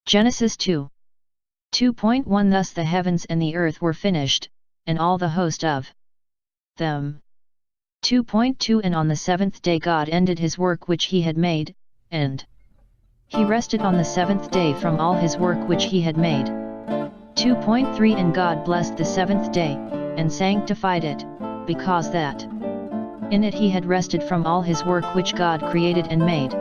Genesis 2. 2.1 Thus the heavens and the earth were finished, and all the host of them. 2.2 And on the seventh day God ended his work which he had made, and he rested on the seventh day from all his work which he had made. 2.3 And God blessed the seventh day, and sanctified it, because that in it he had rested from all his work which God created and made.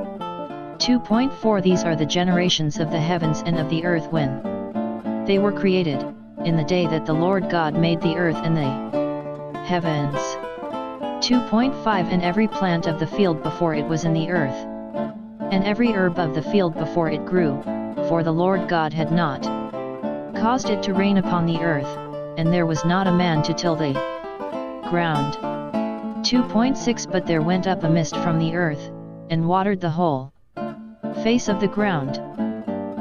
2.4 These are the generations of the heavens and of the earth when they were created, in the day that the Lord God made the earth and the heavens. 2.5 And every plant of the field before it was in the earth, and every herb of the field before it grew, for the Lord God had not caused it to rain upon the earth, and there was not a man to till the ground. 2.6 But there went up a mist from the earth, and watered the whole face of the ground.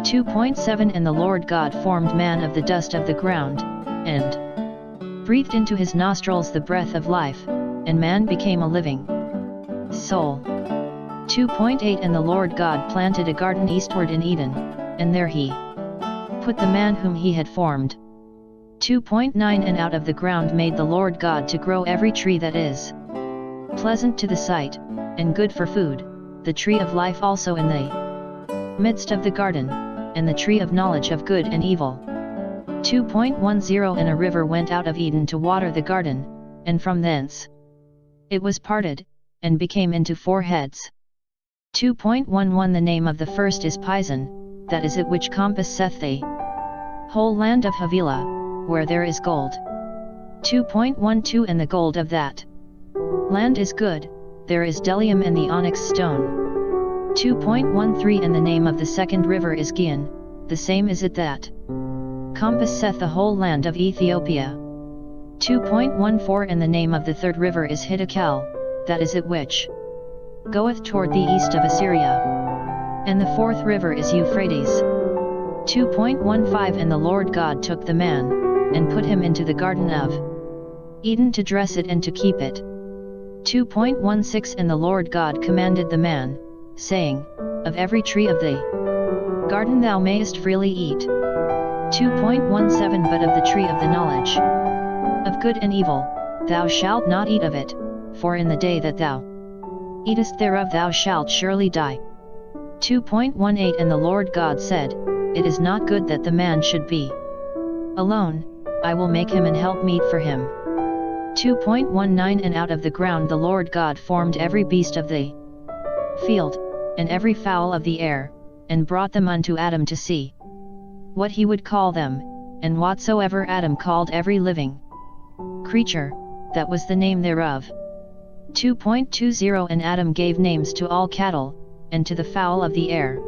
2.7 And the Lord God formed man of the dust of the ground, and breathed into his nostrils the breath of life, and man became a living soul. 2.8 And the Lord God planted a garden eastward in Eden, and there he put the man whom he had formed. 2.9 And out of the ground made the Lord God to grow every tree that is pleasant to the sight, and good for food, the tree of life also in the midst of the garden, and the tree of knowledge of good and evil. 2.10 And a river went out of Eden to water the garden, and from thence it was parted, and became into four heads. 2.11 The name of the first is Pison, that is it which compasseth the whole land of Havilah, where there is gold. 2.12 And the gold of that land is good, there is bdellium and the onyx stone. 2.13 And the name of the second river is Gihon, the same is it that compasseth the whole land of Ethiopia. 2.14 And the name of the third river is Hiddekel, that is it which goeth toward the east of Assyria. And the fourth river is Euphrates. 2.15 And the Lord God took the man, and put him into the garden of Eden to dress it and to keep it. 2.16 And the Lord God commanded the man, saying, Of every tree of the garden thou mayest freely eat. 2.17 But of the tree of the knowledge of good and evil, thou shalt not eat of it, for in the day that thou eatest thereof thou shalt surely die. 2.18 And the Lord God said, It is not good that the man should be alone, I will make him an helpmeet for him. 2.19 And out of the ground the Lord God formed every beast of the field, and every fowl of the air, and brought them unto Adam to see what he would call them, and whatsoever Adam called every living creature, that was the name thereof. 2.20 And Adam gave names to all cattle, and to the fowl of the air,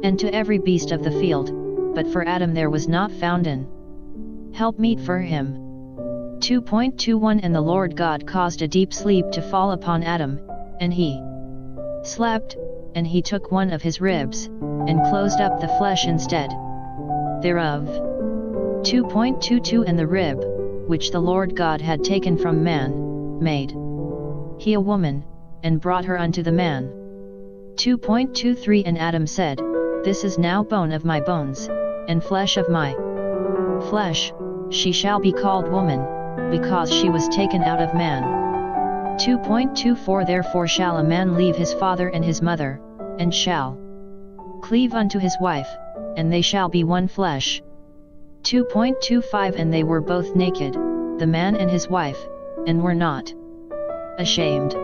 and to every beast of the field, but for Adam there was not found an helpmeet for him. 2.21 And the Lord God caused a deep sleep to fall upon Adam, and he slept, and he took one of his ribs, and closed up the flesh instead thereof. 2.22 And the rib, which the Lord God had taken from man, made he a woman, and brought her unto the man. 2.23 And Adam said, This is now bone of my bones, and flesh of my flesh, she shall be called woman, because she was taken out of man. 2.24 Therefore shall a man leave his father and his mother, and shall cleave unto his wife, and they shall be one flesh. 2.25 And they were both naked, the man and his wife, and were not ashamed.